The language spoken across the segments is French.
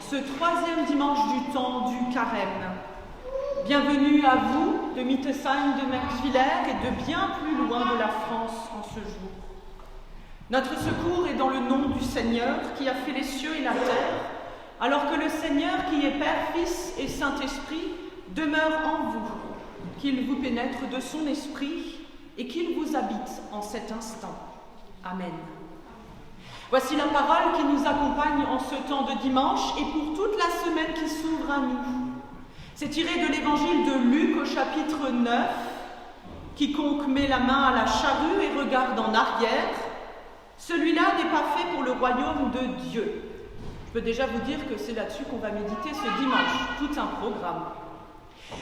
ce troisième dimanche du temps du Carême. Bienvenue à vous de Mittesheim, de Merxwiller et de bien plus loin de la France en ce jour. Notre secours est dans le nom du Seigneur qui a fait les cieux et la terre, alors que le Seigneur qui est Père, Fils et Saint-Esprit demeure en vous, qu'il vous pénètre de son esprit et qu'il vous habite en cet instant. Amen. Voici la parole qui nous accompagne en ce temps de dimanche et pour toute la semaine qui s'ouvre à nous. C'est tiré de l'évangile de Luc au chapitre 9. Quiconque met la main à la charrue et regarde en arrière, celui-là n'est pas fait pour le royaume de Dieu. Je peux déjà vous dire que c'est là-dessus qu'on va méditer ce dimanche, tout un programme.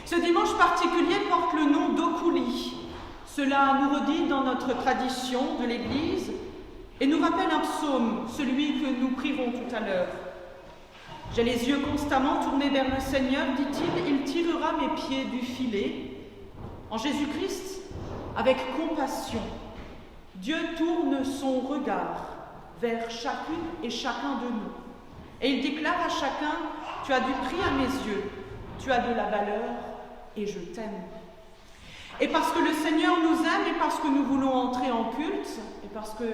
Ce dimanche particulier porte le nom d'Oculi. Cela nous redit dans notre tradition de l'Église et nous rappelle un psaume, celui que nous prierons tout à l'heure. J'ai les yeux constamment tournés vers le Seigneur, dit-il, il tirera mes pieds du filet. En Jésus-Christ, avec compassion, Dieu tourne son regard vers chacune et chacun de nous. Et il déclare à chacun, tu as du prix à mes yeux, tu as de la valeur et je t'aime. Et parce que le Seigneur nous aime et parce que nous voulons entrer en culte, et parce que,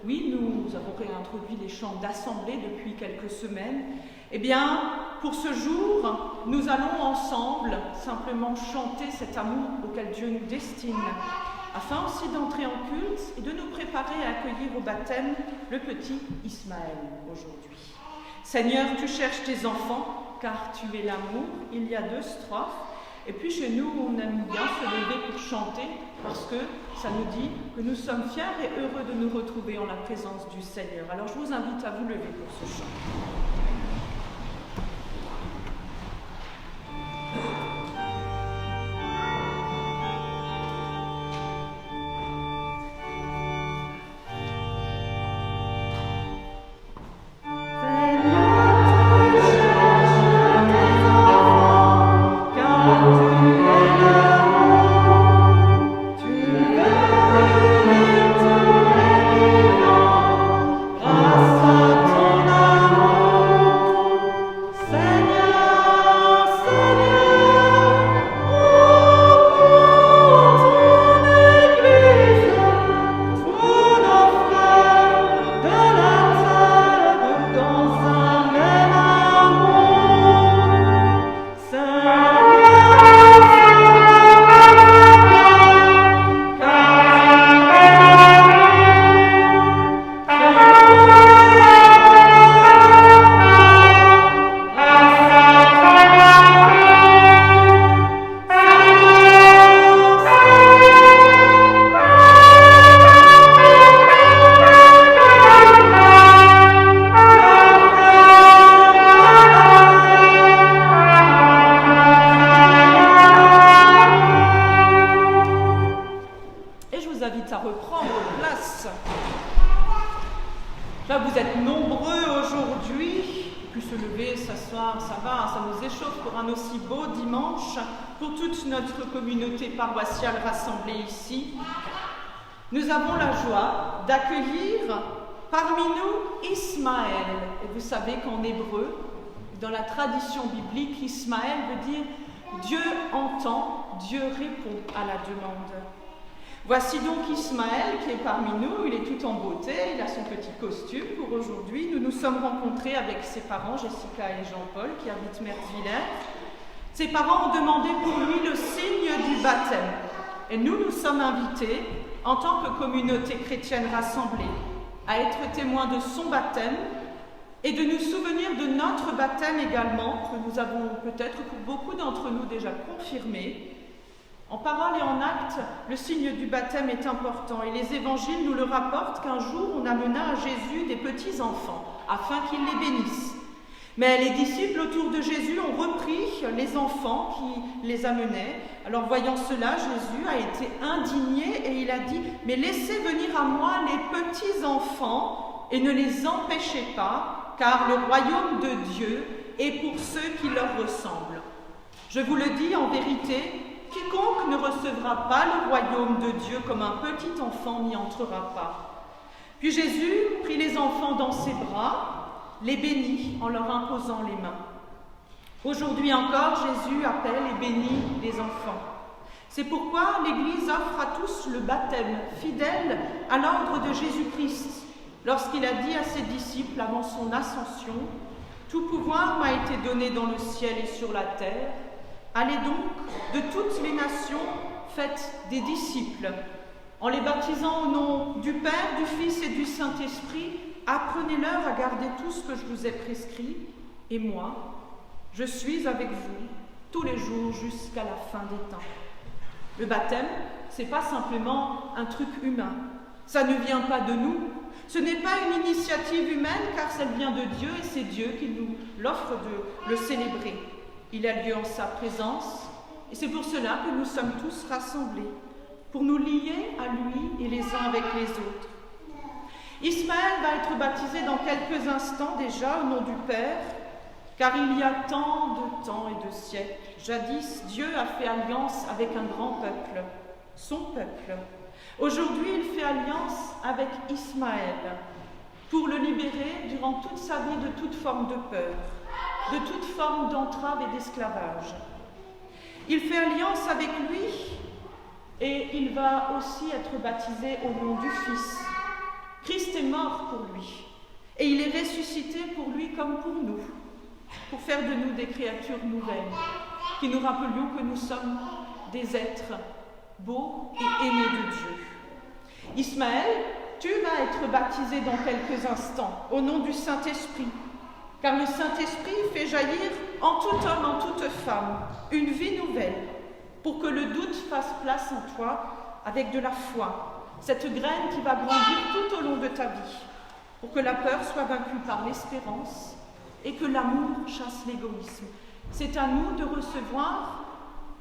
oui, nous avons réintroduit les chants d'assemblée depuis quelques semaines, eh bien, pour ce jour, nous allons ensemble simplement chanter cet amour auquel Dieu nous destine, afin aussi d'entrer en culte et de nous préparer à accueillir au baptême le petit Ismaël aujourd'hui. Seigneur, tu cherches tes enfants, car tu es l'amour. Il y a 2 strophes. Et puis chez nous, on aime bien se lever pour chanter, parce que ça nous dit que nous sommes fiers et heureux de nous retrouver en la présence du Seigneur. Alors je vous invite à vous lever pour ce chant. Paroissiale rassemblée ici, nous avons la joie d'accueillir parmi nous Ismaël. Et vous savez qu'en hébreu, dans la tradition biblique, Ismaël veut dire Dieu entend, Dieu répond à la demande. Voici donc Ismaël qui est parmi nous, il est tout en beauté, il a son petit costume pour aujourd'hui. Nous nous sommes rencontrés avec ses parents, Jessica et Jean-Paul, qui habitent Merxwiller. Ses parents ont demandé pour lui le signe du baptême. Et nous sommes invités, en tant que communauté chrétienne rassemblée, à être témoins de son baptême et de nous souvenir de notre baptême également, que nous avons peut-être pour beaucoup d'entre nous déjà confirmé. En parole et en acte, le signe du baptême est important et les évangiles nous le rapportent qu'un jour on amena à Jésus des petits-enfants afin qu'il les bénisse. Mais les disciples autour de Jésus ont repris les enfants qui les amenaient. Alors voyant cela, Jésus a été indigné et il a dit « Mais laissez venir à moi les petits-enfants et ne les empêchez pas, car le royaume de Dieu est pour ceux qui leur ressemblent. Je vous le dis en vérité, quiconque ne recevra pas le royaume de Dieu comme un petit enfant n'y entrera pas. » Puis Jésus prit les enfants dans ses bras, les bénit en leur imposant les mains. Aujourd'hui encore, Jésus appelle et bénit les enfants. C'est pourquoi l'Église offre à tous le baptême, fidèle à l'ordre de Jésus-Christ, lorsqu'il a dit à ses disciples avant son ascension « Tout pouvoir m'a été donné dans le ciel et sur la terre. Allez donc de toutes les nations, faites des disciples. En les baptisant au nom du Père, du Fils et du Saint-Esprit, apprenez-leur à garder tout ce que je vous ai prescrit, et moi, je suis avec vous tous les jours jusqu'à la fin des temps. » Le baptême, ce n'est pas simplement un truc humain. Ça ne vient pas de nous. Ce n'est pas une initiative humaine, car ça vient de Dieu, et c'est Dieu qui nous l'offre de le célébrer. Il a lieu en sa présence, et c'est pour cela que nous sommes tous rassemblés, pour nous lier à lui et les uns avec les autres. Ismaël va être baptisé dans quelques instants déjà au nom du Père, car il y a tant de temps et de siècles, jadis Dieu a fait alliance avec un grand peuple, son peuple. Aujourd'hui, il fait alliance avec Ismaël pour le libérer durant toute sa vie de toute forme de peur, de toute forme d'entrave et d'esclavage. Il fait alliance avec lui et il va aussi être baptisé au nom du Fils. Christ est mort pour lui et il est ressuscité pour lui comme pour nous, pour faire de nous des créatures nouvelles, qui nous rappelions que nous sommes des êtres beaux et aimés de Dieu. Ismaël, tu vas être baptisé dans quelques instants au nom du Saint-Esprit, car le Saint-Esprit fait jaillir en tout homme, en toute femme, une vie nouvelle, pour que le doute fasse place en toi avec de la foi, cette graine qui va grandir tout au long de ta vie, pour que la peur soit vaincue par l'espérance et que l'amour chasse l'égoïsme. C'est à nous de recevoir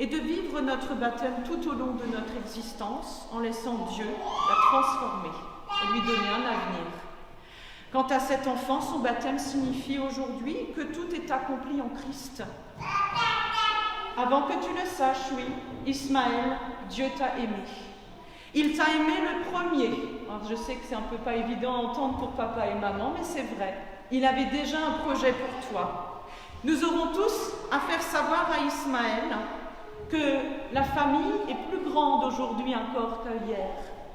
et de vivre notre baptême tout au long de notre existence en laissant Dieu la transformer et lui donner un avenir. Quant à cet enfant, son baptême signifie aujourd'hui que tout est accompli en Christ. Avant que tu le saches, oui, Ismaël, Dieu t'a aimé. Il t'a aimé le premier. Alors, je sais que c'est un peu pas évident à entendre pour papa et maman, mais c'est vrai. Il avait déjà un projet pour toi. Nous aurons tous à faire savoir à Ismaël que la famille est plus grande aujourd'hui encore qu'hier.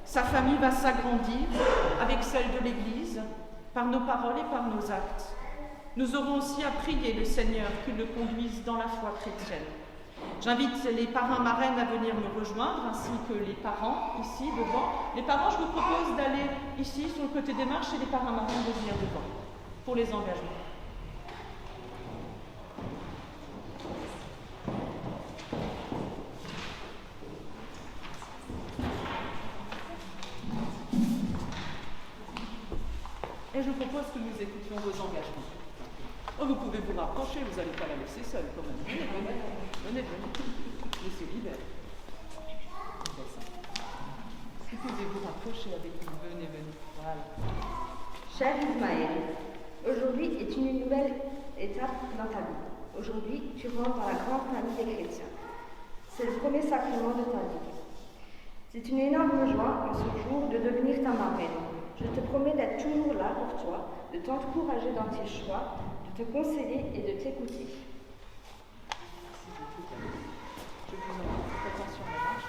Sa famille va s'agrandir avec celle de l'Église, par nos paroles et par nos actes. Nous aurons aussi à prier le Seigneur qu'il le conduise dans la foi chrétienne. J'invite les parrains marraines à venir me rejoindre, ainsi que les parents ici devant. Les parents, je vous propose d'aller ici sur le côté des marches et les parrains marraines de venir devant pour les engagements. Et je propose que nous écoutions vos engagements. Oh, vous pouvez vous rapprocher, vous n'allez pas la laisser seule quand même. Venez. Laissez libère. Vous pouvez vous rapprocher avec nous. Venez. Voilà. Cher Ismaël, aujourd'hui est une nouvelle étape dans ta vie. Aujourd'hui, tu rentres dans la grande famille des chrétiens. C'est le premier sacrement de ta vie. C'est une énorme joie en ce jour de devenir ta marraine. Je te promets d'être toujours là pour toi, de t'encourager dans tes choix, de te conseiller et de t'écouter. Je vous en prie, faites attention à la marche.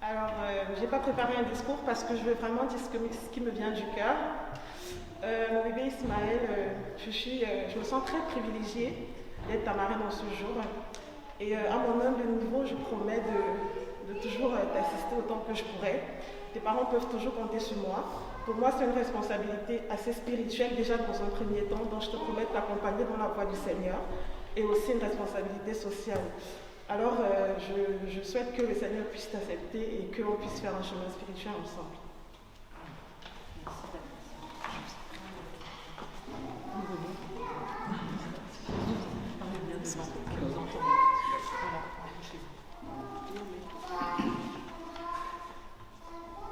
Alors, je n'ai pas préparé un discours parce que je veux vraiment dire ce qui me vient du cœur. Mon bébé Ismaël, je me sens très privilégiée d'être ta marraine en ce jour. Et à mon humble niveau, je promets de toujours t'assister autant que je pourrai. Tes parents peuvent toujours compter sur moi. Pour moi, c'est une responsabilité assez spirituelle déjà dans un premier temps, donc je te promets de t'accompagner dans la voie du Seigneur, et aussi une responsabilité sociale. Alors, je souhaite que le Seigneur puisse t'accepter et qu'on puisse faire un chemin spirituel ensemble.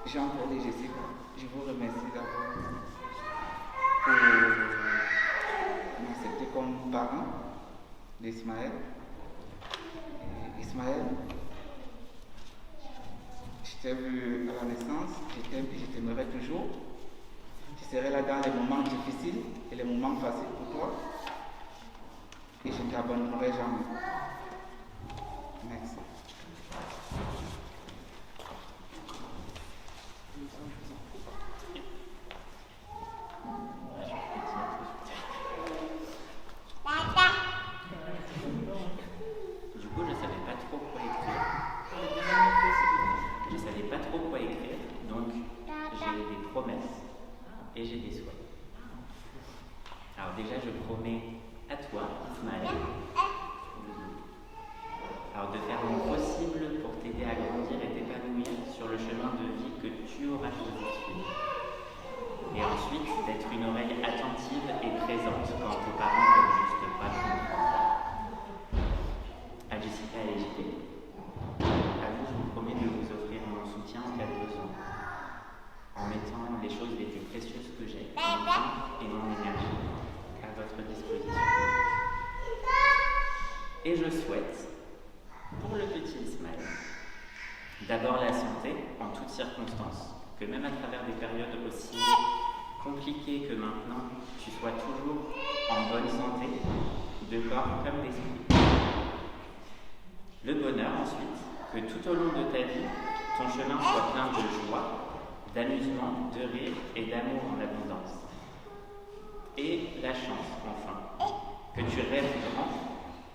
Jean-Paul et Jessica, je vous remercie d'abord pour m'accepter comme parent d'Ismaël. Ismaël, je t'ai vu à la naissance, je t'aimerai toujours. Je serai là dans les moments difficiles et les moments faciles pour toi. Et je ne t'abandonnerai jamais. Merci. Du coup, je ne savais pas trop quoi écrire. Je ne savais pas trop quoi écrire, donc j'ai des promesses et j'ai des souhaits. Alors déjà, je promets à toi, Ismaël, alors de faire mon possible pour t'aider à grandir et t'épanouir sur le chemin de vie que tu auras choisi de suivre. Et ensuite, d'être une oreille attentive et présente quand tes parents ne peuvent juste pas comprendre. À Jessica et JP, à vous, je vous promets de vous offrir mon soutien en cas de besoin, en mettant les choses les plus précieuses que j'ai, mon temps et mon énergie, à votre disposition. Et je souhaite, pour le petit Ismaël, d'abord la santé en toutes circonstances, que même à travers des périodes aussi compliquées que maintenant, tu sois toujours en bonne santé, de corps comme d'esprit. Le bonheur ensuite, que tout au long de ta vie, ton chemin soit plein de joie, d'amusement, de rire et d'amour en abondance. Et la chance, enfin, que tu rêves grand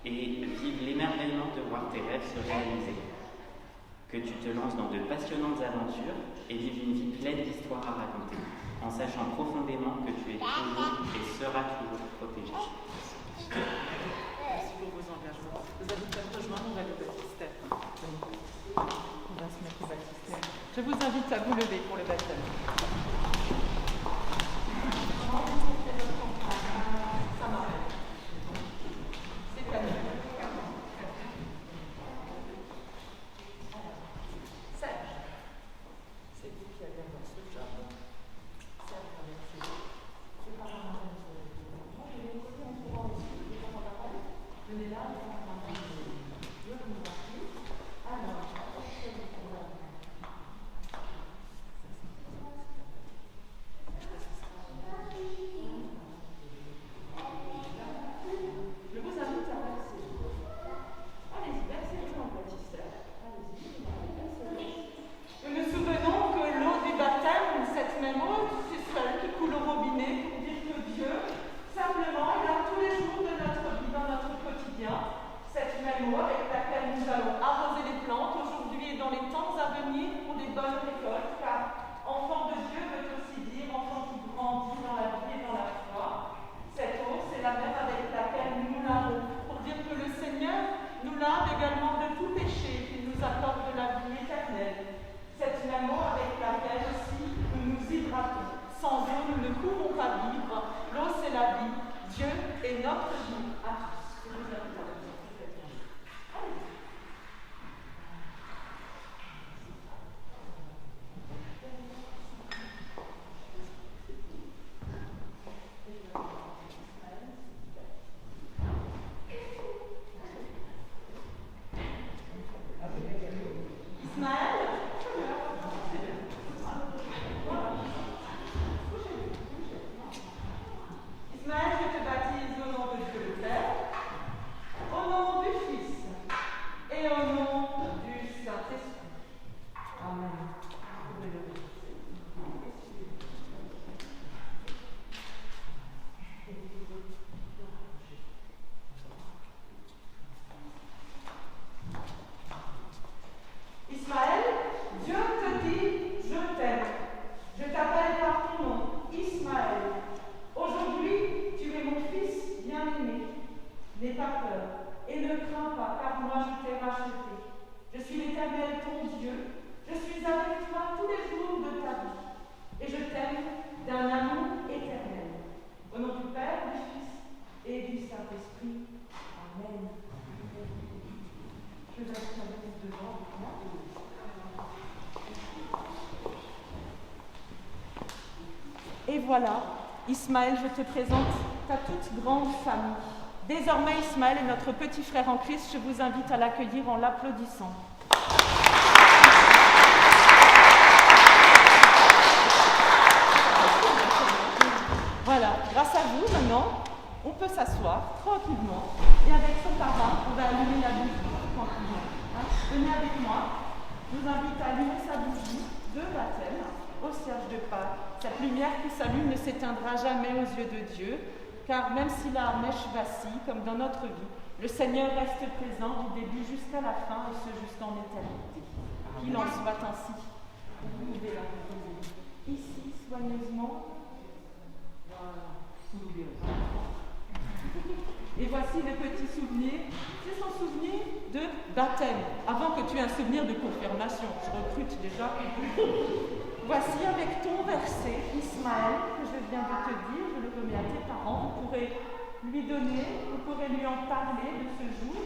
et vives l'émerveillement de voir tes rêves se réaliser. Que tu te lances dans de passionnantes aventures et vives une vie pleine d'histoires à raconter, en sachant profondément que tu es toujours et seras toujours protégé. Merci pour vos engagements. Vous avez peut-être rejoindre, on va le baptistère. On va se mettre au baptistère. Je vous invite à vous lever pour le baptême. Ça m'arrête. C'est calme. Serge, c'est vous qui allez avoir ce job. Serge, merci. C'est pas grave. Venez là, je vous invite à verser. Allez-y, versez-le dans le baptistère. Allez-y, versez-le. Nous nous souvenons que l'eau du baptême, cette même eau, c'est celle qui coule au robinet pour dire que Dieu, simplement, est là tous les jours de notre vie, dans notre quotidien. Cette même eau avec laquelle nous allons arroser les plantes aujourd'hui et dans les temps à venir pour des bonnes récoltes, car enfant de Dieu veut aussi dire enfant qui grandit dans la vie et dans la foi. Cette eau, c'est la même avec laquelle nous lavons, pour dire que le Seigneur nous lave également de tout péché, qu'il nous accorde de la vie éternelle. Cette même eau avec laquelle aussi nous nous hydratons. Sans eau, nous ne pouvons pas vivre. L'eau, c'est la vie. Dieu est notre vie à tous. Ismaël, je te baptise au nom de Dieu le Père, au nom du Fils et au nom du Saint-Esprit. Amen. Ismaël, Dieu te dit, je t'aime. Je t'appelle par ton nom, Ismaël. Aujourd'hui, tu es mon fils bien-aimé. N'aie pas peur et ne crains pas, car moi je t'ai racheté. Je suis l'Éternel, ton Dieu. Je suis avec toi tous les jours de ta vie. Et je t'aime d'un amour éternel. Au nom du Père, du Fils et du Saint-Esprit. Amen. Je vais mettre devant moi. Et voilà, Ismaël, je te présente ta toute grande famille. Désormais, Ismaël est notre petit frère en Christ. Je vous invite à l'accueillir en l'applaudissant. maintenant, on peut s'asseoir tranquillement et avec son parrain, on va allumer la bougie tranquillement. Hein? Venez avec moi. Je vous invite à allumer sa bougie de baptême au cierge de Pâques. Cette lumière qui s'allume ne s'éteindra jamais aux yeux de Dieu, car même si la mèche vacille, comme dans notre vie, le Seigneur reste présent du début jusqu'à la fin et ce jusqu'en éternité. Qu'il en soit ainsi. Vous pouvez la reposer ici, soigneusement. Voilà. Et voici le petit souvenir. C'est son souvenir de baptême, avant que tu aies un souvenir de confirmation. Je recrute déjà. Voici avec ton verset, Ismaël, que je viens de te dire, je le remets à tes parents. Vous pourrez lui donner, vous pourrez lui en parler de ce jour.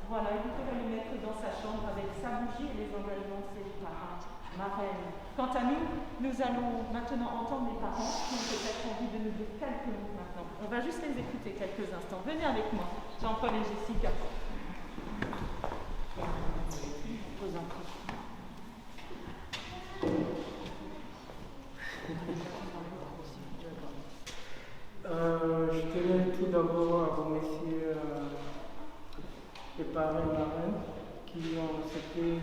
Voilà, et vous pourrez le mettre dans sa chambre avec sa bougie et les engagements de ses parents, marraines. Quant à nous, nous allons maintenant entendre les parents qui ont peut-être envie de nous dire quelques mots maintenant. On va juste les écouter quelques instants. Venez avec moi, Jean-Paul et Jessica. Je tenais tout d'abord à remercier les parents et marraines qui ont accepté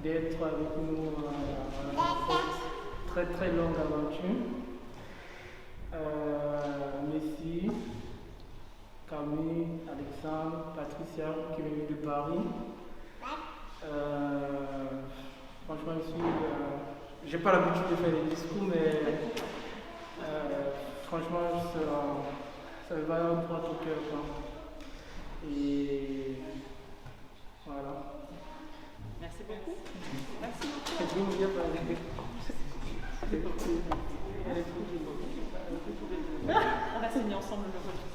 d'être avec nous dans cette très très longue aventure. Messi, Camille, Alexandre, Patricia qui est venue de Paris. Franchement, ici, j'ai pas l'habitude de faire des discours, mais franchement, ça va droit au cœur. Et voilà. Merci beaucoup. Merci beaucoup. On va signer ensemble le registre.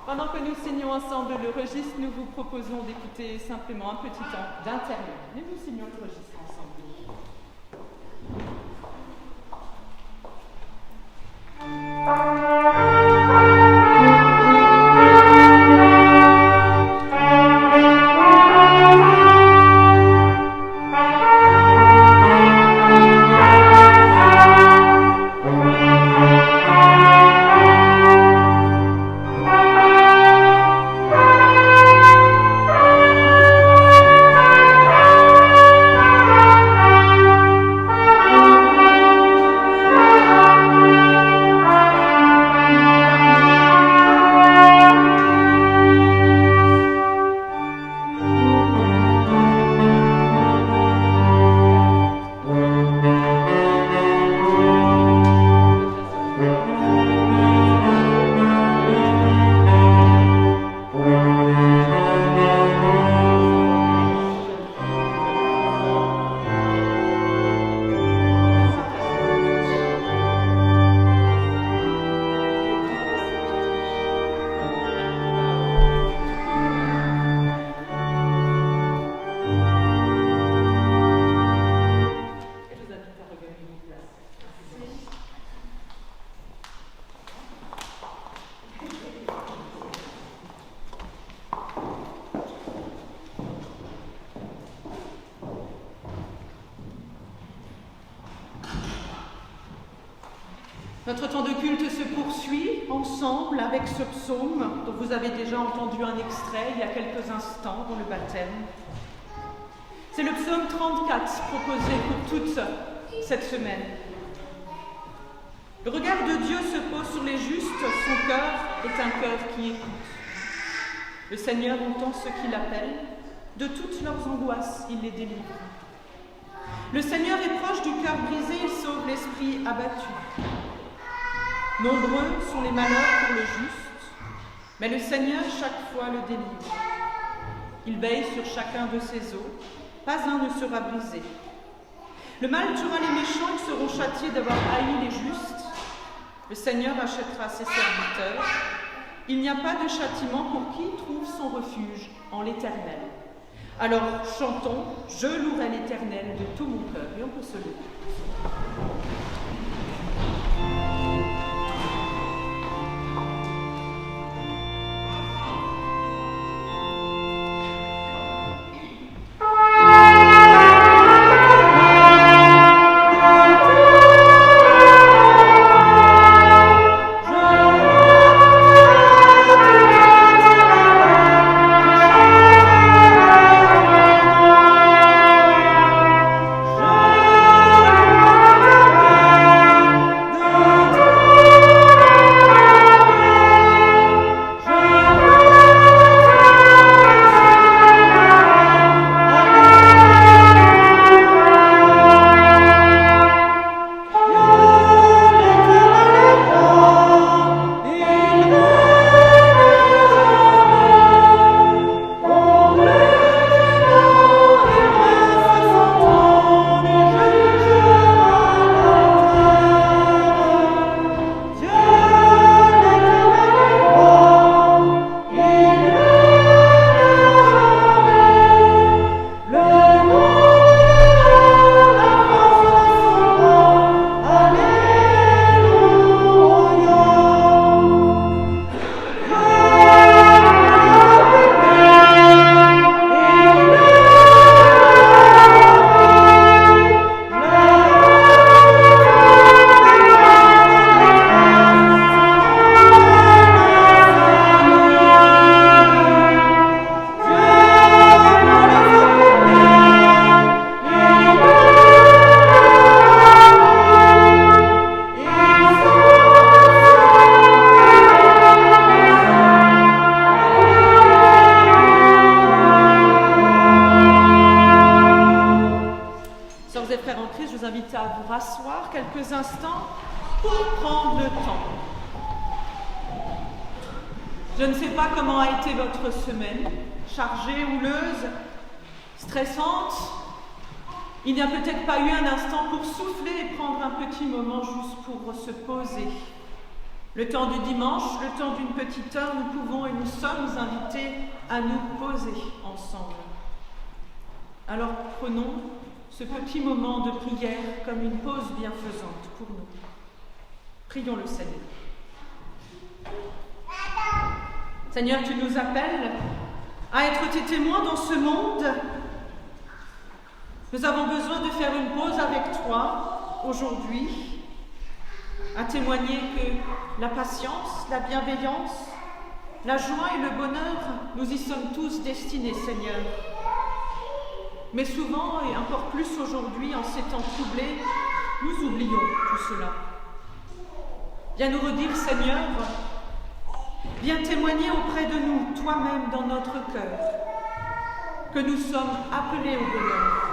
Pendant que nous signons ensemble le registre, nous vous proposons d'écouter simplement un petit temps d'interlude. Mais nous signons le registre ensemble. Notre temps de culte se poursuit ensemble avec ce psaume dont vous avez déjà entendu un extrait il y a quelques instants dans le baptême. C'est le psaume 34 proposé pour toute cette semaine. Le regard de Dieu se pose sur les justes, son cœur est un cœur qui écoute. Le Seigneur entend ceux qui l'appellent, de toutes leurs angoisses, il les délivre. Le Seigneur est proche du cœur brisé, il sauve l'esprit abattu. Nombreux sont les malheurs pour le juste, mais le Seigneur chaque fois le délivre. Il veille sur chacun de ses os, pas un ne sera brisé. Le mal tuera les méchants, ils seront châtiés d'avoir haï les justes. Le Seigneur achètera ses serviteurs. Il n'y a pas de châtiment pour qui trouve son refuge en l'Éternel. Alors chantons, je louerai l'Éternel de tout mon cœur. Et on peut se lever. de temps. Je ne sais pas comment a été votre semaine, chargée, houleuse, stressante. Il n'y a peut-être pas eu un instant pour souffler et prendre un petit moment juste pour se poser. Le temps du dimanche, le temps d'une petite heure, nous pouvons et nous sommes invités à nous poser ensemble. Alors prenons ce petit moment de prière comme une pause bienfaisante pour nous. Prions le Seigneur. Seigneur, tu nous appelles à être tes témoins dans ce monde. Nous avons besoin de faire une pause avec toi aujourd'hui, à témoigner que la patience, la bienveillance, la joie et le bonheur, nous y sommes tous destinés, Seigneur. Mais souvent, et encore plus aujourd'hui, en ces temps troublés, nous oublions tout cela. Viens nous redire, Seigneur, viens témoigner auprès de nous, toi-même dans notre cœur, que nous sommes appelés au bonheur.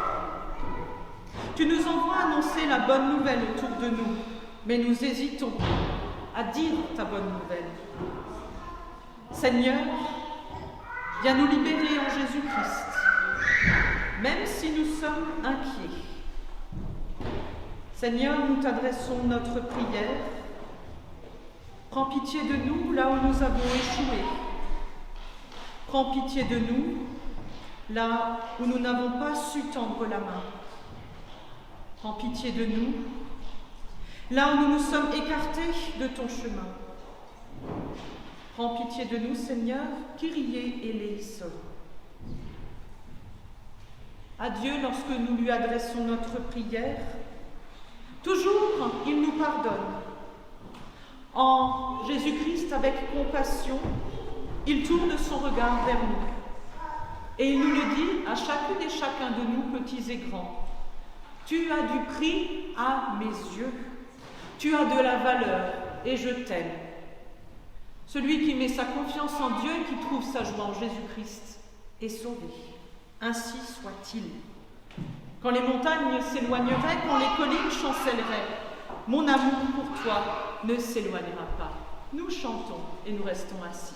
Tu nous envoies annoncer la bonne nouvelle autour de nous, mais nous hésitons à dire ta bonne nouvelle. Seigneur, viens nous libérer en Jésus-Christ, même si nous sommes inquiets. Seigneur, nous t'adressons notre prière. Prends pitié de nous là où nous avons échoué. Prends pitié de nous là où nous n'avons pas su tendre la main. Prends pitié de nous là où nous nous sommes écartés de ton chemin. Prends pitié de nous, Seigneur, Kyrie eleison. À Dieu, lorsque nous lui adressons notre prière, toujours il nous pardonne. En Jésus-Christ, avec compassion, il tourne son regard vers nous. Et il nous le dit à chacune et chacun de nous, petits et grands. Tu as du prix à mes yeux. Tu as de la valeur et je t'aime. Celui qui met sa confiance en Dieu et qui trouve sa joie en Jésus-Christ est sauvé. Ainsi soit-il. Quand les montagnes s'éloigneraient, quand les collines chancelleraient, mon amour pour toi ne s'éloignera pas. Nous chantons et nous restons assis.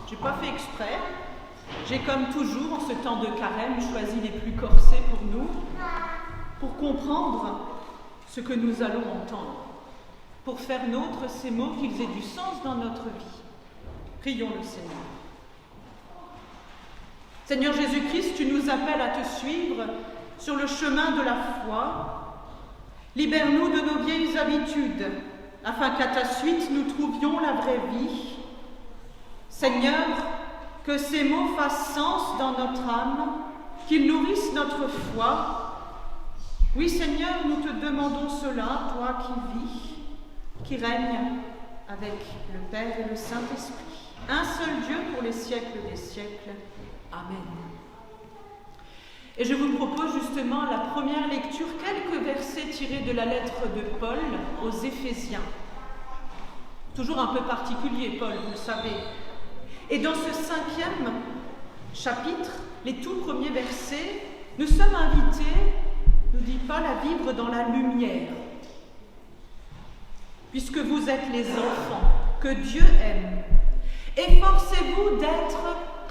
J'ai pas fait exprès. J'ai comme toujours, en ce temps de carême, choisi les plus corsés pour nous, pour comprendre ce que nous allons entendre, pour faire nôtre ces mots, qu'ils aient du sens dans notre vie. Prions le Seigneur. Seigneur Jésus-Christ, tu nous appelles à te suivre sur le chemin de la foi. Libère-nous de nos vieilles habitudes, afin qu'à ta suite nous trouvions la vraie vie. Seigneur, que ces mots fassent sens dans notre âme, qu'ils nourrissent notre foi. Oui, Seigneur, nous te demandons cela, toi qui vis, qui règnes avec le Père et le Saint-Esprit, un seul Dieu pour les siècles des siècles. Amen. Et je vous propose justement la première lecture, quelques versets tirés de la lettre de Paul aux Éphésiens. Toujours un peu particulier, Paul, vous le savez. Et dans ce 5e chapitre, les tout premiers versets, nous sommes invités, nous dit Paul, à vivre dans la lumière. Puisque vous êtes les enfants que Dieu aime, efforcez-vous d'être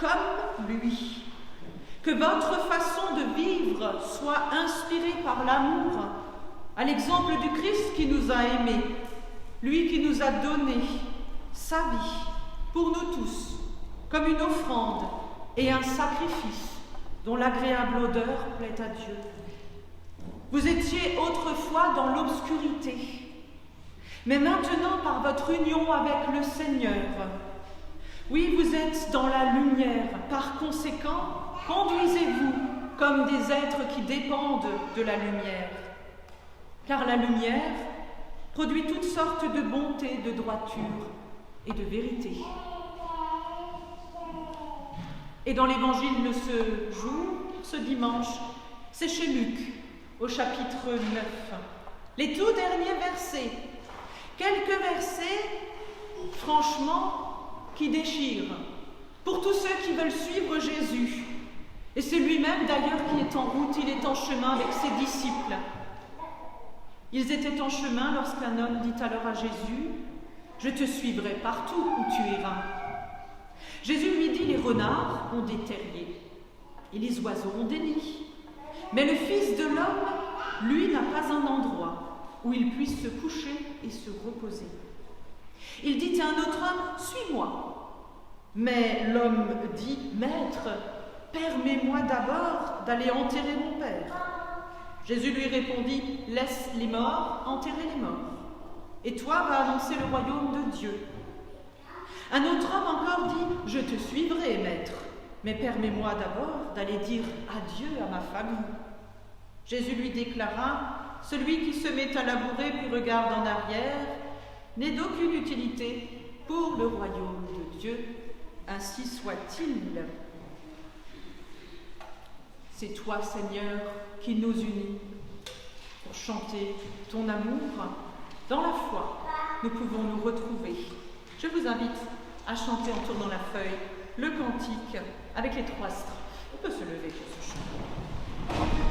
comme lui. Que votre façon de vivre soit inspirée par l'amour, à l'exemple du Christ qui nous a aimés, lui qui nous a donné sa vie pour nous tous, comme une offrande et un sacrifice dont l'agréable odeur plaît à Dieu. Vous étiez autrefois dans l'obscurité, mais maintenant par votre union avec le Seigneur, oui, vous êtes dans la lumière. Par conséquent, conduisez-vous comme des êtres qui dépendent de la lumière. Car la lumière produit toutes sortes de bonté, de droiture et de vérité. Et dans l'évangile de ce jour, ce dimanche, c'est chez Luc, au chapitre 9. Les tout derniers versets. Quelques versets, franchement, qui déchirent. Pour tous ceux qui veulent suivre Jésus. Et c'est lui-même d'ailleurs qui est en route, il est en chemin avec ses disciples. Ils étaient en chemin lorsqu'un homme dit alors à Jésus, « Je te suivrai partout où tu iras. » Jésus lui dit, « Les renards ont des terriers et les oiseaux ont des nids. Mais le Fils de l'homme, lui, n'a pas un endroit où il puisse se coucher et se reposer. » Il dit à un autre homme, « Suis-moi. » Mais l'homme dit, « Maître, permets-moi d'abord d'aller enterrer mon père. » Jésus lui répondit, « Laisse les morts enterrer les morts, et toi va annoncer le royaume de Dieu. » Un autre homme encore dit, « Je te suivrai, maître, mais permets-moi d'abord d'aller dire adieu à ma famille. » Jésus lui déclara, « Celui qui se met à labourer puis regarde en arrière n'est d'aucune utilité pour le royaume de Dieu. Ainsi soit-il. » C'est toi, Seigneur, qui nous unis pour chanter ton amour. Dans la foi, nous pouvons nous retrouver. Je vous invite à chanter en tournant la feuille le cantique avec les 3 strophes. On peut se lever pour ce chant. Thank you.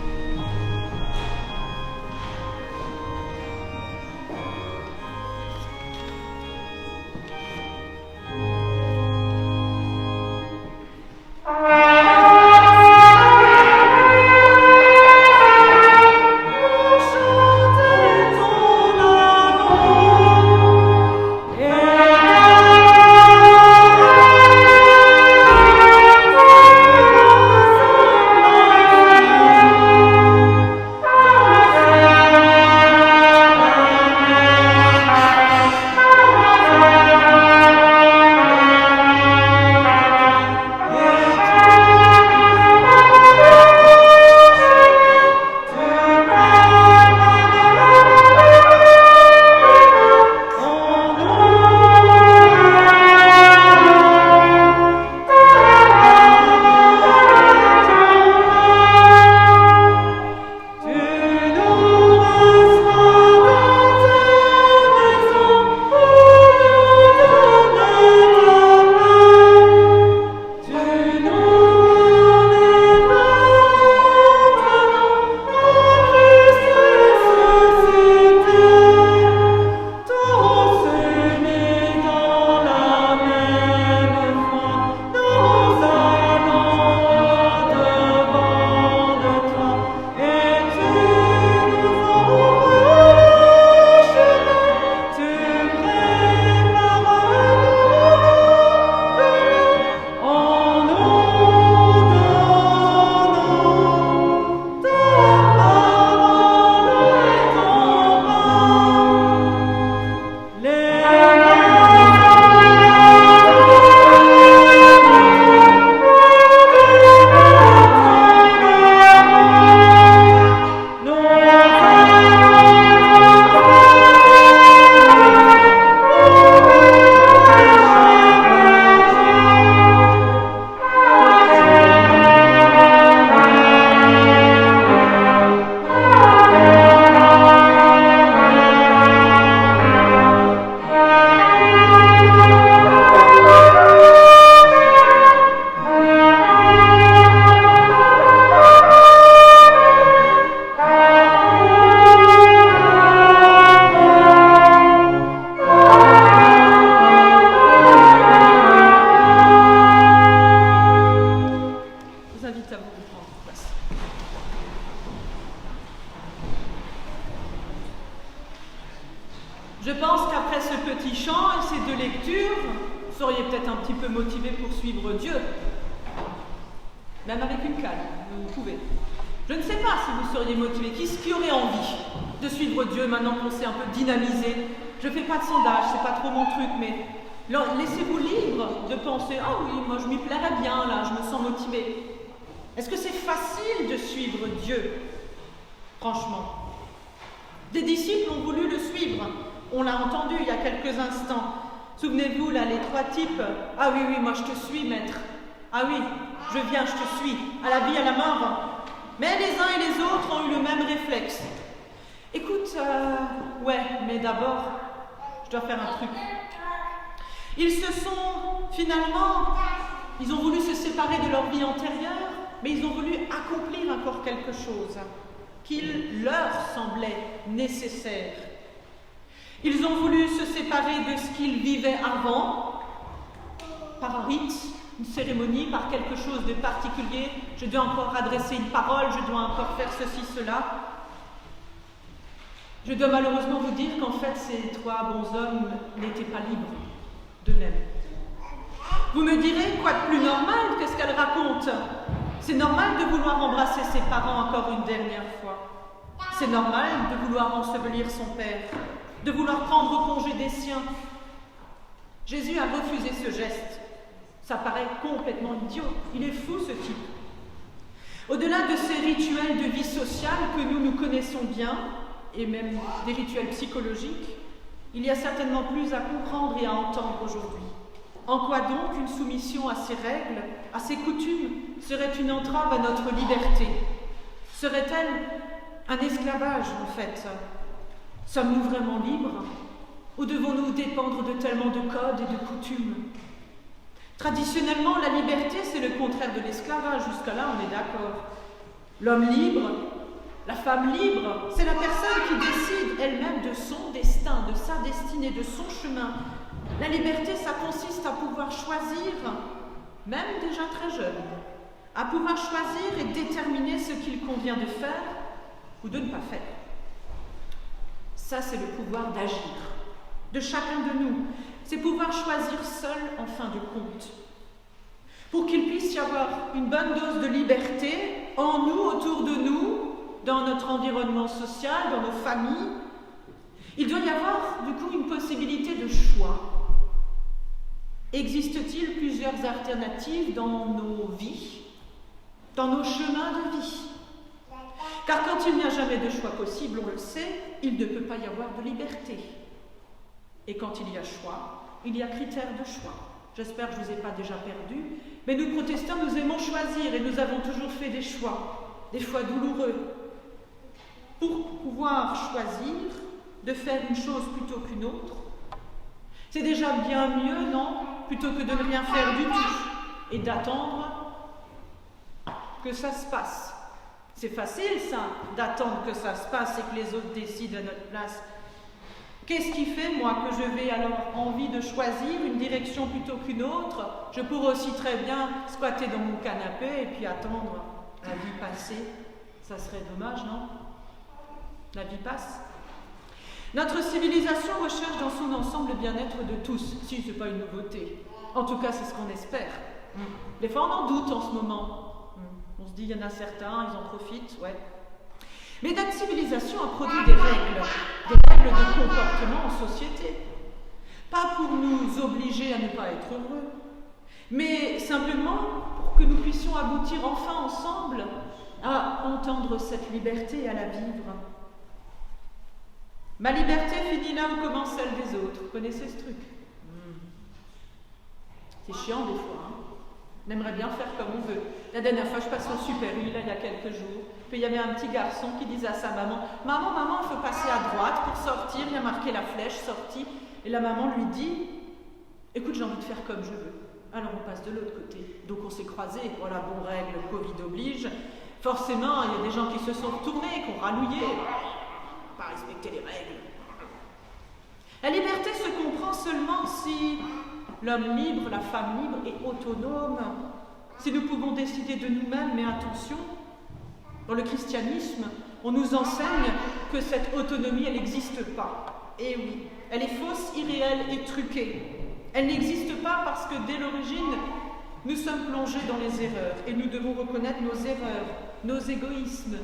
peut-être un petit peu motivé pour suivre Dieu. Même avec une canne, vous pouvez. Je ne sais pas si vous seriez motivé. Qui aurait envie de suivre Dieu maintenant qu'on s'est un peu dynamisé? Je ne fais pas de sondage, c'est pas trop mon truc, mais laissez-vous libre de penser « Ah oui, moi je m'y plairais bien là, je me sens motivé ». Est-ce que c'est facile de suivre Dieu? Franchement. Des disciples ont voulu le suivre. On l'a entendu il y a quelques instants. Souvenez-vous là, les 3 types. « Ah oui, oui, moi je te suis, maître. Ah oui, je viens, je te suis, à la vie, à la mort. » Mais les uns et les autres ont eu le même réflexe. Écoute, ouais, mais d'abord, je dois faire un truc. Ils se sont, finalement, ils ont voulu se séparer de leur vie antérieure, mais ils ont voulu accomplir encore quelque chose qu'il leur semblait nécessaire. Ils ont voulu se séparer de ce qu'ils vivaient avant, par un rite, une cérémonie, par quelque chose de particulier. Je dois encore adresser une parole, je dois encore faire ceci, cela. Je dois malheureusement vous dire qu'en fait, ces 3 bons hommes n'étaient pas libres d'eux-mêmes. Vous me direz, quoi de plus normal que ce qu'elle raconte? C'est normal de vouloir embrasser ses parents encore une dernière fois. C'est normal de vouloir ensevelir son père, de vouloir prendre congé des siens. Jésus a refusé ce geste. Ça paraît complètement idiot. Il est fou, ce type. Au-delà de ces rituels de vie sociale que nous connaissons bien, et même des rituels psychologiques, il y a certainement plus à comprendre et à entendre aujourd'hui. En quoi donc une soumission à ces règles, à ces coutumes, serait une entrave à notre liberté? Serait-elle un esclavage, en fait? Sommes-nous vraiment libres? Ou devons-nous dépendre de tellement de codes et de coutumes? Traditionnellement, la liberté, c'est le contraire de l'esclavage. Jusqu'à là, on est d'accord. L'homme libre, la femme libre, c'est la personne qui décide elle-même de son destin, de sa destinée, de son chemin. La liberté, ça consiste à pouvoir choisir, même déjà très jeune, à pouvoir choisir et déterminer ce qu'il convient de faire ou de ne pas faire. Ça, c'est le pouvoir d'agir de chacun de nous. C'est pouvoir choisir seul en fin de compte. Pour qu'il puisse y avoir une bonne dose de liberté en nous, autour de nous, dans notre environnement social, dans nos familles, il doit y avoir du coup une possibilité de choix. Existe-t-il plusieurs alternatives dans nos vies, dans nos chemins de vie? Car quand il n'y a jamais de choix possible, on le sait, il ne peut pas y avoir de liberté. Et quand il y a choix, il y a critères de choix. J'espère que je ne vous ai pas déjà perdu, mais nous protestants, nous aimons choisir et nous avons toujours fait des choix douloureux. Pour pouvoir choisir de faire une chose plutôt qu'une autre, c'est déjà bien mieux, non? Plutôt que de ne rien faire du tout et d'attendre que ça se passe. C'est facile, ça, d'attendre que ça se passe et que les autres décident à notre place. Qu'est-ce qui fait, moi, que je vais alors envie de choisir une direction plutôt qu'une autre? Je pourrais aussi très bien squatter dans mon canapé et puis attendre la vie passer. Ça serait dommage, non? La vie passe. Notre civilisation recherche dans son ensemble le bien-être de tous. Si, ce n'est pas une nouveauté. En tout cas, c'est ce qu'on espère. Des fois, on en doute en ce moment. On se dit, il y en a certains, ils en profitent, ouais. Mais notre civilisation a produit des règles de comportement en société. Pas pour nous obliger à ne pas être heureux, mais simplement pour que nous puissions aboutir enfin ensemble à entendre cette liberté et à la vivre. Ma liberté finit là où commence celle des autres. Vous connaissez ce truc? C'est chiant des fois, hein? On aimerait bien faire comme on veut. La dernière fois, je passe au Super U, là, il y a quelques jours. Puis il y avait un petit garçon qui disait à sa maman, « Maman, il faut passer à droite pour sortir. » Il a marqué la flèche, sortie. Et la maman lui dit, « Écoute, j'ai envie de faire comme je veux. » Alors on passe de l'autre côté. Donc on s'est croisés. Voilà, bon, règle, Covid oblige. Forcément, il y a des gens qui se sont retournés, qui ont rallouillé. Pas respecter les règles. La liberté se comprend seulement si l'homme libre, la femme libre est autonome, si nous pouvons décider de nous-mêmes, mais attention, dans le christianisme, on nous enseigne que cette autonomie, elle n'existe pas. Et oui, elle est fausse, irréelle et truquée. Elle n'existe pas parce que dès l'origine, nous sommes plongés dans les erreurs et nous devons reconnaître nos erreurs, nos égoïsmes.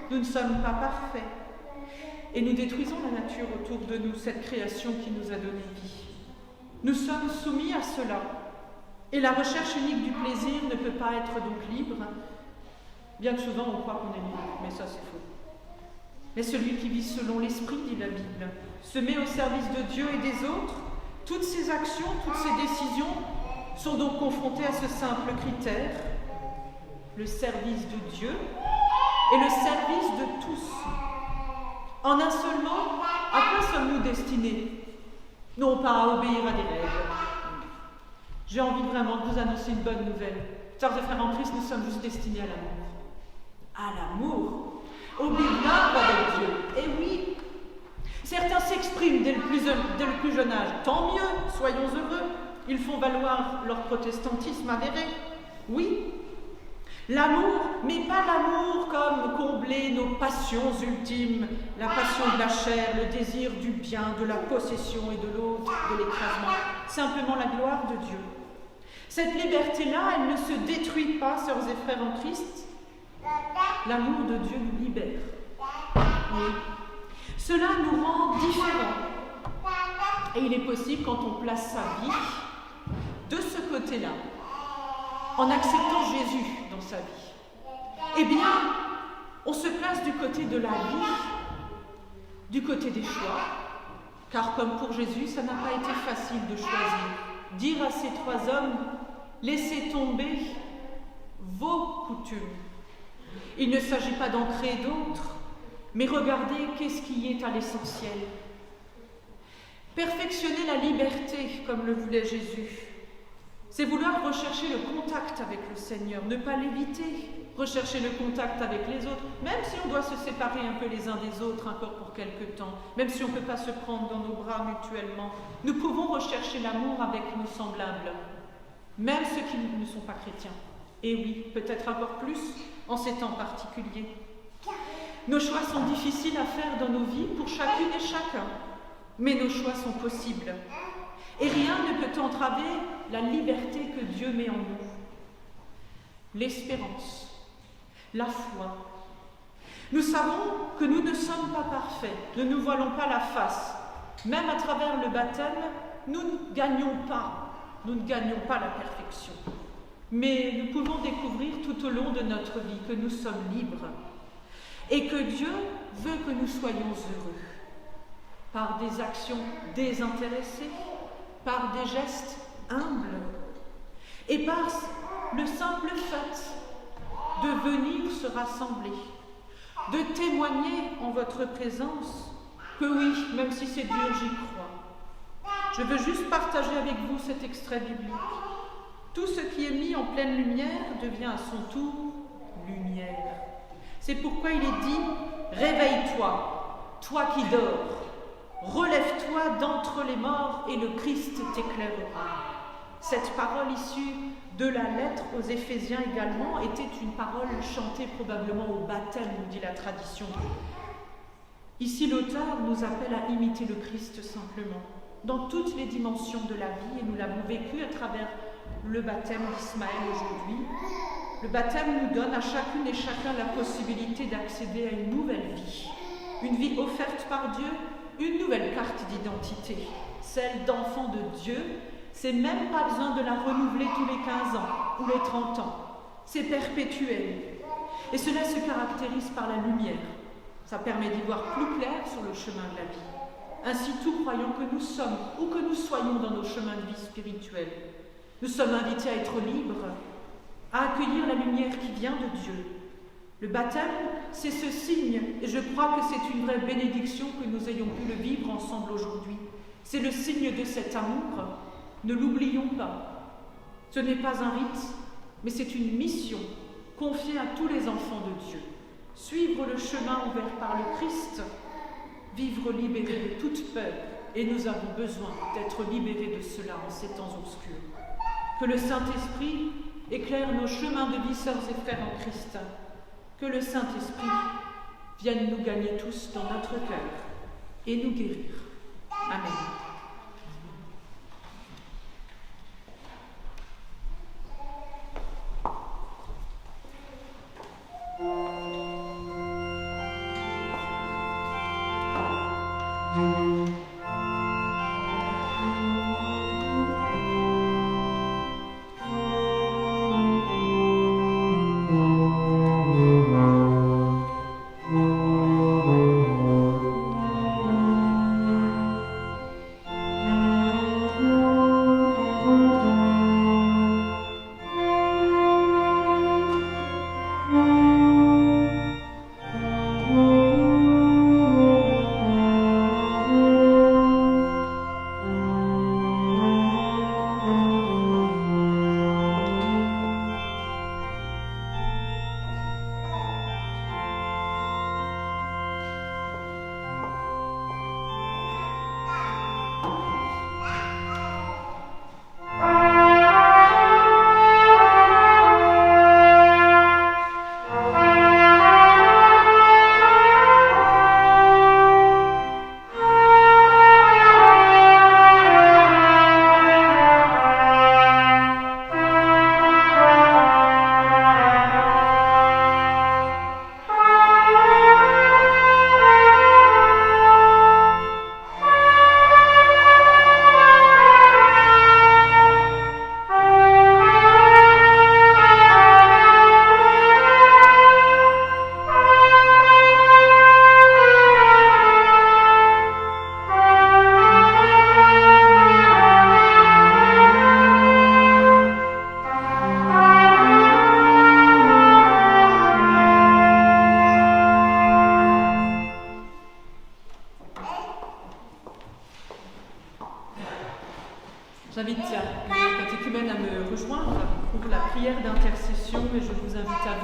Nous ne sommes pas parfaits et nous détruisons la nature autour de nous, cette création qui nous a donné vie. Nous sommes soumis à cela et la recherche unique du plaisir ne peut pas être donc libre, bien que souvent on croit qu'on est libre, mais ça c'est faux. Mais celui qui vit selon l'esprit, dit la Bible, se met au service de Dieu et des autres. Toutes ses actions, toutes ses décisions sont donc confrontées à ce simple critère, le service de Dieu et le service de tous. En un seul mot, à quoi sommes-nous destinés? Non pas à obéir à des règles. J'ai envie vraiment de vous annoncer une bonne nouvelle. Sœurs et frères en Christ, nous sommes juste destinés à l'amour. À l'amour, au bien avec Dieu. Et oui, certains s'expriment dès le plus jeune âge. Tant mieux, soyons heureux. Ils font valoir leur protestantisme avéré. Oui, l'amour, mais pas l'amour comme combler nos passions ultimes, la passion de la chair, le désir du bien, de la possession et de l'autre, de l'écrasement. Simplement la gloire de Dieu. Cette liberté-là, elle ne se détruit pas, sœurs et frères en Christ. L'amour de Dieu nous libère. Oui. Cela nous rend différents. Et il est possible, quand on place sa vie de ce côté-là, en acceptant Jésus dans sa vie, eh bien, on se place du côté de la vie, du côté des choix, car comme pour Jésus, ça n'a pas été facile de choisir. Dire à ces trois hommes, laissez tomber vos coutumes. Il ne s'agit pas d'en créer d'autres, mais regardez qu'est-ce qui est à l'essentiel. Perfectionner la liberté, comme le voulait Jésus, c'est vouloir rechercher le contact avec le Seigneur, ne pas l'éviter, rechercher le contact avec les autres, même si on doit se séparer un peu les uns des autres encore pour quelque temps, même si on ne peut pas se prendre dans nos bras mutuellement, nous pouvons rechercher l'amour avec nos semblables, même ceux qui ne sont pas chrétiens. Et oui, peut-être encore plus en ces temps particuliers. Nos choix sont difficiles à faire dans nos vies pour chacune et chacun, mais nos choix sont possibles. Et rien ne peut entraver la liberté que Dieu met en nous. L'espérance, la foi. Nous savons que nous ne sommes pas parfaits, ne nous voilons pas la face. Même à travers le baptême, nous ne gagnons pas la perfection. Mais nous pouvons découvrir tout au long de notre vie que nous sommes libres et que Dieu veut que nous soyons heureux par des actions désintéressées, par des gestes humbles et par le simple fait de venir se rassembler, de témoigner en votre présence que oui, même si c'est dur, j'y crois. Je veux juste partager avec vous cet extrait biblique. Tout ce qui est mis en pleine lumière devient à son tour lumière. C'est pourquoi il est dit « Réveille-toi, toi qui dors, relève-toi d'entre les morts et le Christ t'éclairera. » Cette parole issue de la lettre aux Éphésiens également était une parole chantée probablement au baptême, nous dit la tradition. Ici, l'auteur nous appelle à imiter le Christ simplement, dans toutes les dimensions de la vie, et nous l'avons vécu à travers le baptême d'Ismaël aujourd'hui. Le baptême nous donne à chacune et chacun la possibilité d'accéder à une nouvelle vie offerte par Dieu, une nouvelle carte d'identité, celle d'enfant de Dieu. C'est même pas besoin de la renouveler tous les 15 ans ou les 30 ans. C'est perpétuel. Et cela se caractérise par la lumière. Ça permet d'y voir plus clair sur le chemin de la vie. Ainsi, tout croyant que nous sommes, ou que nous soyons dans nos chemins de vie spirituels, nous sommes invités à être libres, à accueillir la lumière qui vient de Dieu. Le baptême, c'est ce signe, et je crois que c'est une vraie bénédiction que nous ayons pu le vivre ensemble aujourd'hui. C'est le signe de cet amour. Ne l'oublions pas. Ce n'est pas un rite, mais c'est une mission confiée à tous les enfants de Dieu. Suivre le chemin ouvert par le Christ, vivre libérés de toute peur, et nous avons besoin d'être libérés de cela en ces temps obscurs. Que le Saint-Esprit éclaire nos chemins de vie, sœurs et frères en Christ. Que le Saint-Esprit vienne nous gagner tous dans notre cœur et nous guérir. Amen.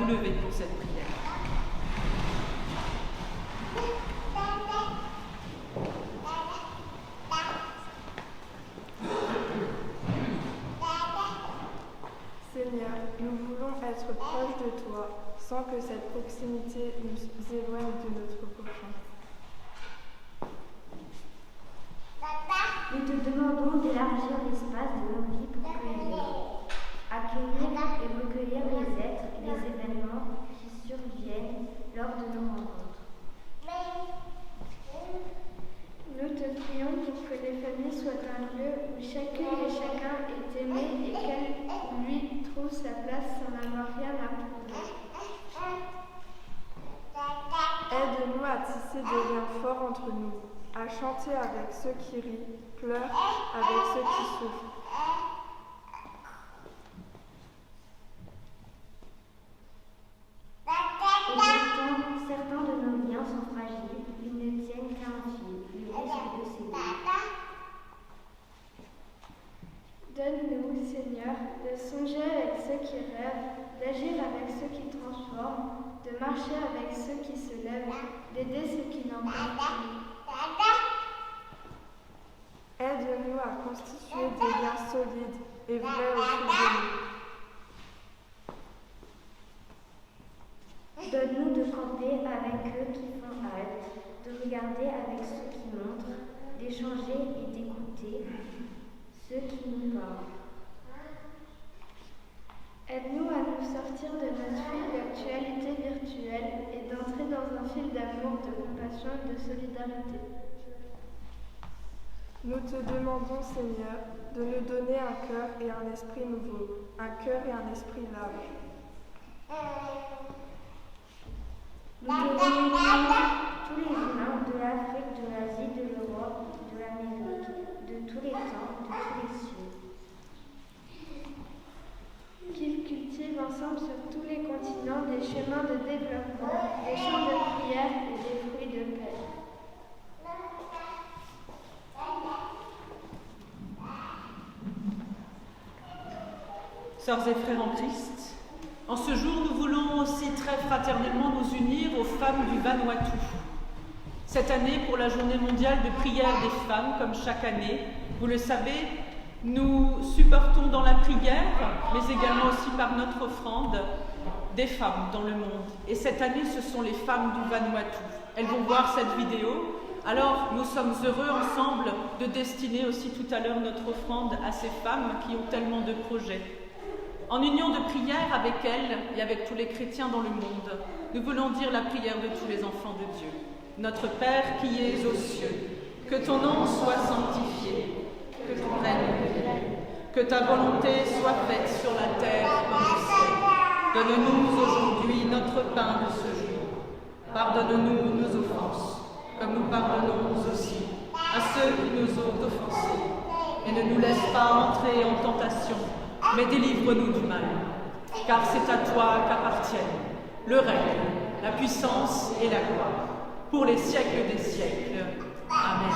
lever pour cette prière. Seigneur, nous voulons être proches de toi, sans que cette proximité nous éloigne de notre prochain. Nous te demandons d'élargir l'espace de nos vies pour accueillir et recueillir les êtres et les événements qui surviennent lors de nos rencontres. Nous te prions pour que les familles soient un lieu où chacune et chacun est aimé et qu'elle lui trouve sa place sans avoir rien à prouver. Aide-nous à tisser des liens forts entre nous, à chanter avec ceux qui rient, pleurent avec ceux qui souffrent. Et pourtant, certains de nos liens sont fragiles, ils ne tiennent qu'à un fil, le risque de céder. Donne-nous, Seigneur, de songer avec ceux qui rêvent, d'agir avec ceux qui transforment, de marcher avec ceux qui se lèvent, d'aider ceux qui n'en peuvent plus. Aide-nous à constituer des liens solides et vrais autour de nous. Donne-nous de camper avec eux qui font halte, de regarder avec ceux qui montrent, d'échanger et d'écouter ceux qui nous parlent. Aide-nous à nous sortir de notre fil d'actualité virtuelle et d'entrer dans un fil d'amour, de compassion et de solidarité. Nous te demandons, Seigneur, de nous donner un cœur et un esprit nouveau, un cœur et un esprit large. Nous te réunissons tous les humains de l'Afrique, de l'Asie, de l'Europe, de l'Amérique, de tous les temps, de tous les cieux. Qu'ils cultivent ensemble sur tous les continents des chemins de développement, des champs de prière et des fruits de paix. Sœurs et frères en Christ, en ce jour, nous voulons aussi très fraternellement nous unir aux femmes du Vanuatu. Cette année, pour la journée mondiale de prière des femmes, comme chaque année, vous le savez, nous supportons dans la prière, mais également aussi par notre offrande, des femmes dans le monde. Et cette année, ce sont les femmes du Vanuatu. Elles vont voir cette vidéo. Alors, nous sommes heureux ensemble de destiner aussi tout à l'heure notre offrande à ces femmes qui ont tellement de projets. En union de prière avec elles et avec tous les chrétiens dans le monde, nous voulons dire la prière de tous les enfants de Dieu. Notre Père qui es aux cieux, que ton nom soit sanctifié, que ton règne vienne, que ta volonté soit faite sur la terre comme au ciel. Donne-nous aujourd'hui notre pain de ce jour. Pardonne-nous nos offenses, comme nous pardonnons aussi à ceux qui nous ont offensés. Et ne nous laisse pas entrer en tentation, mais délivre-nous du mal, car c'est à toi qu'appartiennent le règne, la puissance et la gloire, pour les siècles des siècles. Amen.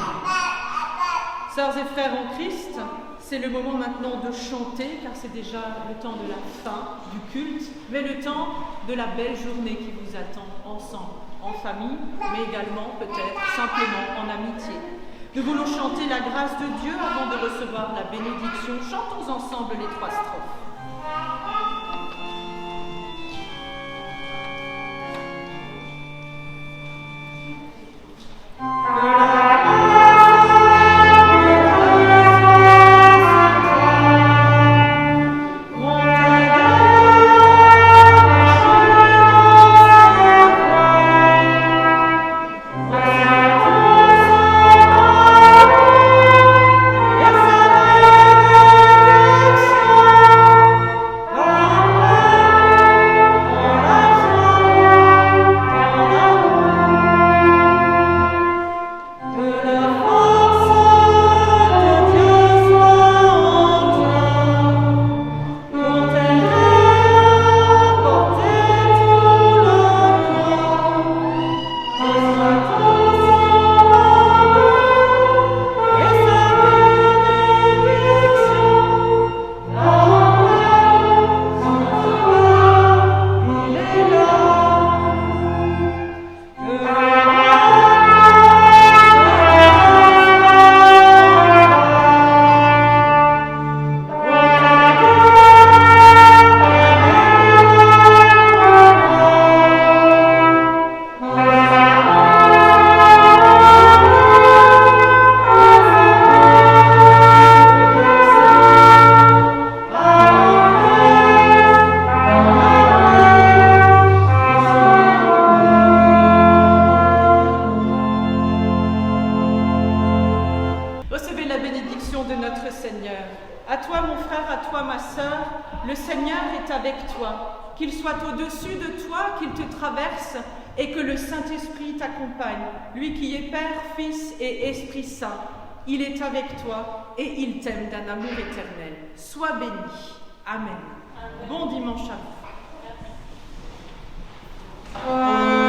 Sœurs et frères en Christ, c'est le moment maintenant de chanter, car c'est déjà le temps de la fin du culte, mais le temps de la belle journée qui vous attend ensemble, en famille, mais également peut-être simplement en amitié. Nous voulons chanter la grâce de Dieu avant de recevoir la bénédiction. Chantons ensemble les 3 strophes. Yes, le Seigneur est avec toi, qu'il soit au-dessus de toi, qu'il te traverse et que le Saint-Esprit t'accompagne, lui qui est Père, Fils et Esprit Saint. Il est avec toi et il t'aime d'un amour éternel. Sois béni. Amen. Bon dimanche à vous.